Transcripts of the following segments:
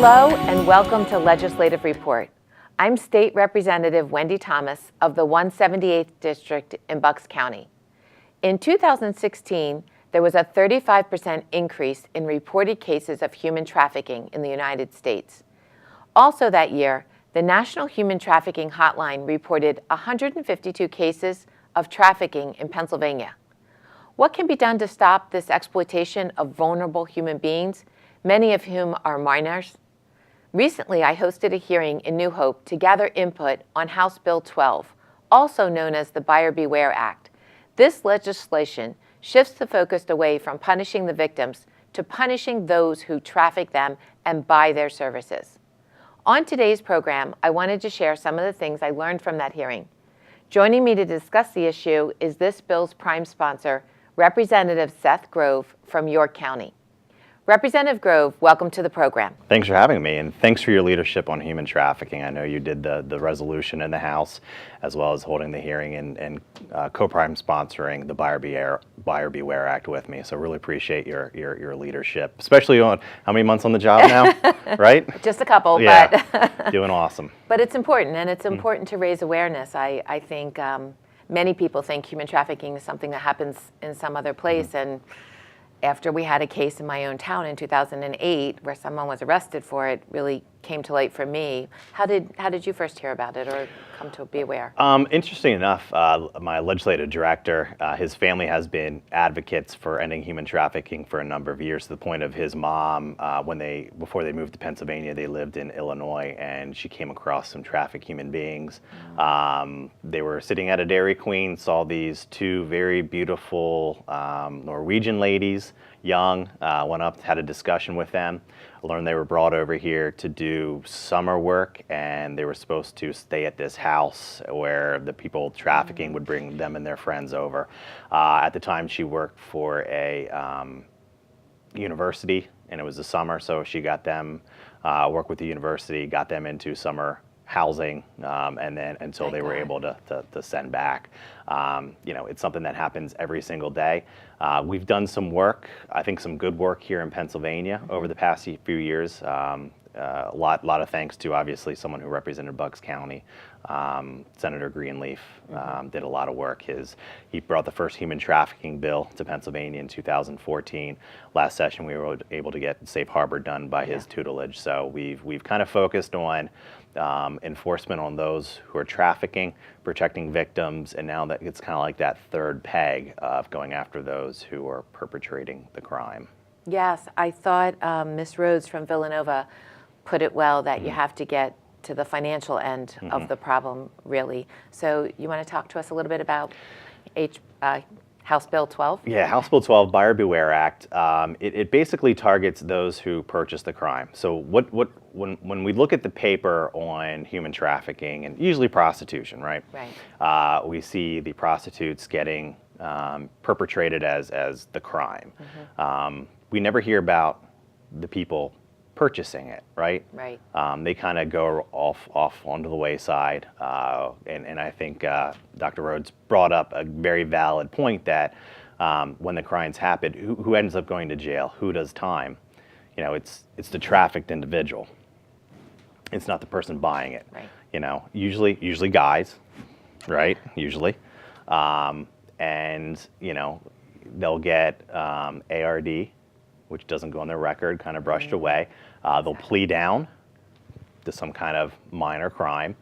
Hello and welcome to Legislative Report. I'm State Representative Wendi Thomas of the 178th District in Bucks County. In 2016, there was a 35% increase in reported cases of human trafficking in the United States. Also that year, the National Human Trafficking Hotline reported 152 cases of trafficking in Pennsylvania. What can be done to stop this exploitation of vulnerable human beings, many of whom are minors? Recently, I hosted a hearing in New Hope to gather input on House Bill 12, also known as the Buyer Beware Act. This legislation shifts the focus away from punishing the victims to punishing those who traffic them and buy their services. On today's program, I wanted to share some of the things I learned from that hearing. Joining me to discuss the issue is this bill's prime sponsor, Representative Seth Grove from York County. Representative Grove, welcome to the program. Thanks for having me, and thanks for your leadership on human trafficking. I know you did the resolution in the House, as well as holding the hearing and co-prime sponsoring the Buyer Beware Act with me. So really appreciate your leadership, especially on how many months on the job now, right? Just a couple, yeah, but doing awesome. But it's important, and it's important to raise awareness. I think many people think human trafficking is something that happens in some other place, and after we had a case in my own town in 2008 where someone was arrested for it, really came to light for me. How did you first hear about it or come to be aware? Interesting enough, my legislative director, his family has been advocates for ending human trafficking for a number of years, to the point of his mom, before they moved to Pennsylvania, they lived in Illinois, and she came across some trafficked human beings. They were sitting at a Dairy Queen, saw these two very beautiful Norwegian ladies, young, went up, had a discussion with them, learned they were brought over here to do summer work, and they were supposed to stay at this house where the people trafficking would bring them and their friends over. At the time, she worked for a university, and it was the summer, so she got them, worked with the university, got them into summer housing, and then until they were able to send back. It's something that happens every single day. We've done some work, I think some good work here in Pennsylvania over the past few years. A lot of thanks to obviously someone who represented Bucks County, Senator Greenleaf, did a lot of work. He brought the first human trafficking bill to Pennsylvania in 2014. Last session we were able to get Safe Harbor done by his tutelage. So we've kind of focused on enforcement on those who are trafficking, protecting victims, and now that it's kind of like that third peg of going after those who are perpetrating the crime. Yes, I thought Ms. Rhodes from Villanova put it well, that you have to get to the financial end of the problem, really. So you want to talk to us a little bit about House Bill 12? Yeah, House Bill 12, Buyer Beware Act. It basically targets those who purchase the crime. So when we look at the paper on human trafficking, and usually prostitution, right? Right. We see the prostitutes getting perpetrated as the crime. We never hear about the people purchasing it, right? Right. They kind of go off onto the wayside, and I think Dr. Rhodes brought up a very valid point that when the crimes happen, who ends up going to jail? Who does time? It's the trafficked individual. It's not the person buying it. Right. Usually guys, right? Usually, and they'll get ARD, which doesn't go on their record, kind of brushed away. They'll plea down to some kind of minor crime,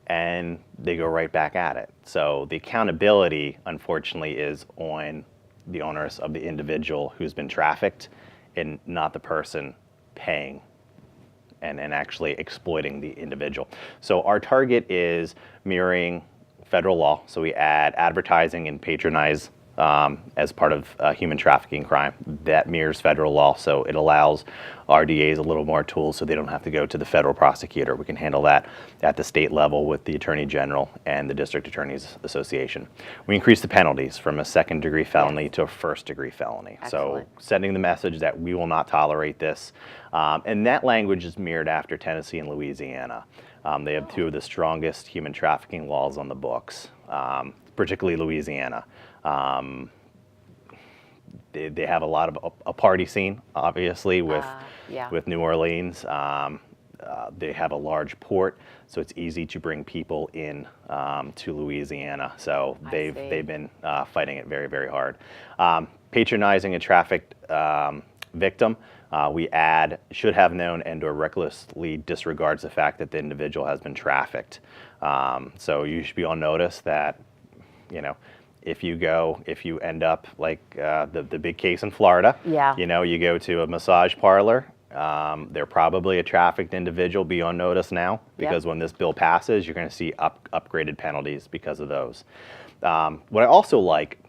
and they go right back at it. So the accountability, unfortunately, is on the onus of the individual who's been trafficked, and not the person paying and actually exploiting the individual. So our target is mirroring federal law. So we add advertising and patronize as part of human trafficking crime. That mirrors federal law, so it allows RDAs a little more tools so they don't have to go to the federal prosecutor. We can handle that at the state level with the Attorney General and the District Attorneys Association. We increase the penalties from a second-degree felony to a first-degree felony. Excellent. So sending the message that we will not tolerate this. And that language is mirrored after Tennessee and Louisiana. They have two of the strongest human trafficking laws on the books, particularly Louisiana. They have a lot of a party scene, obviously, with New Orleans. they have a large port, so it's easy to bring people in to Louisiana. So they've been fighting it very, very hard. Patronizing a trafficked victim, we add should have known and/or recklessly disregards the fact that the individual has been trafficked. So you should be on notice that, if you end up like the big case in Florida, Yeah. you go to a massage parlor, they're probably a trafficked individual. Be on notice now, because when this bill passes, you're going to see upgraded penalties because of those. What I also like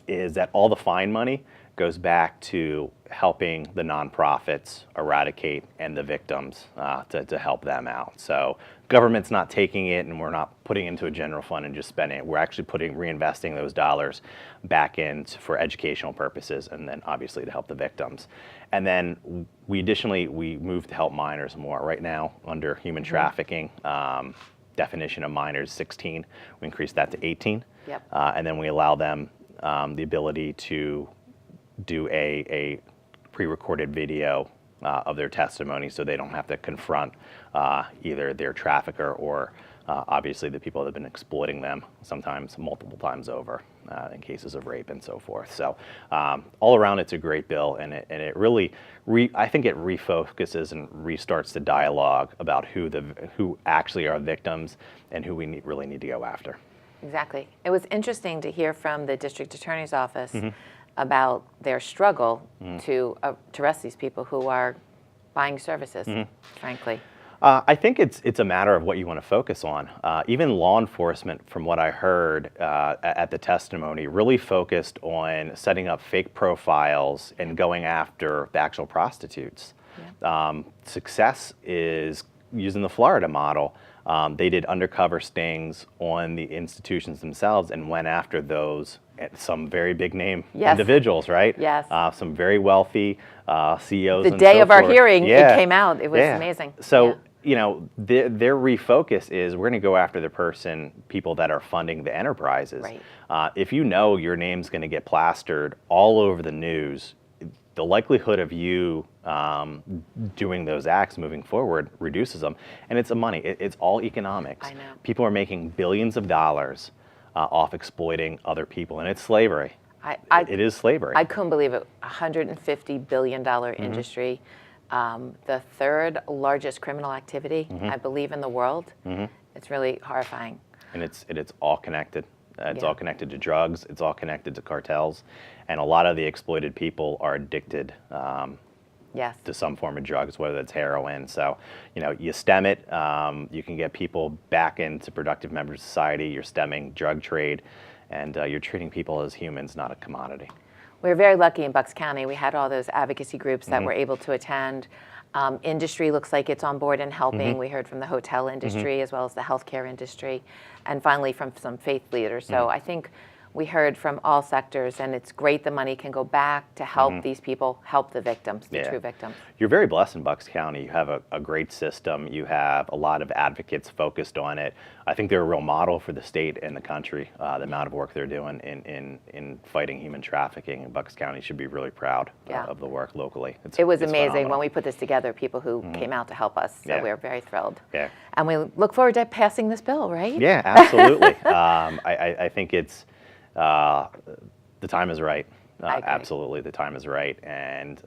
is that all the fine money goes back to helping the nonprofits eradicate and the victims to help them out. So government's not taking it and we're not putting it into a general fund and just spending it. We're actually reinvesting those dollars back in for educational purposes, and then obviously to help the victims. And then we move to help minors more. Right now, under human trafficking, definition of minors 16, we increased that to 18. Yep. And then we allow them the ability to do a pre-recorded video of their testimony, so they don't have to confront either their trafficker or obviously the people that have been exploiting them, sometimes multiple times over in cases of rape and so forth. So all around, it's a great bill, and it really, I think it refocuses and restarts the dialogue about who actually are victims and who we really need to go after. Exactly. It was interesting to hear from the district attorney's office about their struggle to arrest these people who are buying services, frankly. I think it's a matter of what you want to focus on. Even law enforcement, from what I heard at the testimony, really focused on setting up fake profiles and going after the actual prostitutes. Yeah. Success is using the Florida model. They did undercover stings on the institutions themselves and went after those, some very big name individuals, right? Yes. Some very wealthy CEOs. The day of our hearing, it came out. It was amazing. So, their refocus is we're going to go after the people that are funding the enterprises. Right. If you know your name's going to get plastered all over the news, the likelihood of you doing those acts moving forward reduces them. And it's money. It's all economics. I know. People are making billions of dollars off exploiting other people, and it's slavery. It is slavery. I couldn't believe it. $150 billion industry, the third largest criminal activity, I believe, in the world. It's really horrifying. And it's all connected. It's all connected to drugs. It's all connected to cartels. And a lot of the exploited people are addicted to some form of drugs, whether it's heroin. So, you stem it. You can get people back into productive members of society. You're stemming drug trade, and you're treating people as humans, not a commodity. We were very lucky in Bucks County. We had all those advocacy groups that were able to attend. Industry looks like it's on board and helping. We heard from the hotel industry as well as the healthcare industry, and finally from some faith leaders. So I think we heard from all sectors, and it's great the money can go back to help these people, help the victims, the true victims. You're very blessed in Bucks County. You have a great system. You have a lot of advocates focused on it. I think they're a real model for the state and the country, the amount of work they're doing in fighting human trafficking. And Bucks County should be really proud of the work locally. It was amazing phenomenal. When we put this together, people who came out to help us. So we were very thrilled. Yeah. And we look forward to passing this bill, right? Yeah, absolutely. I think it's, the time is right. Absolutely, the time is right. And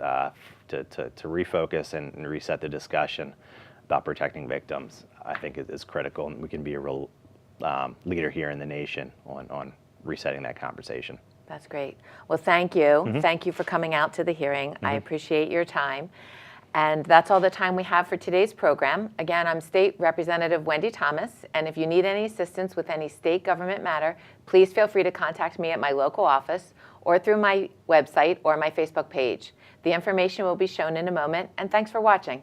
to refocus and reset the discussion about protecting victims, I think is critical, and we can be a real leader here in the nation on resetting that conversation. That's great. Well, thank you. Thank you for coming out to the hearing. I appreciate your time. And that's all the time we have for today's program. Again, I'm State Representative Wendi Thomas, and if you need any assistance with any state government matter, please feel free to contact me at my local office or through my website or my Facebook page. The information will be shown in a moment, and thanks for watching.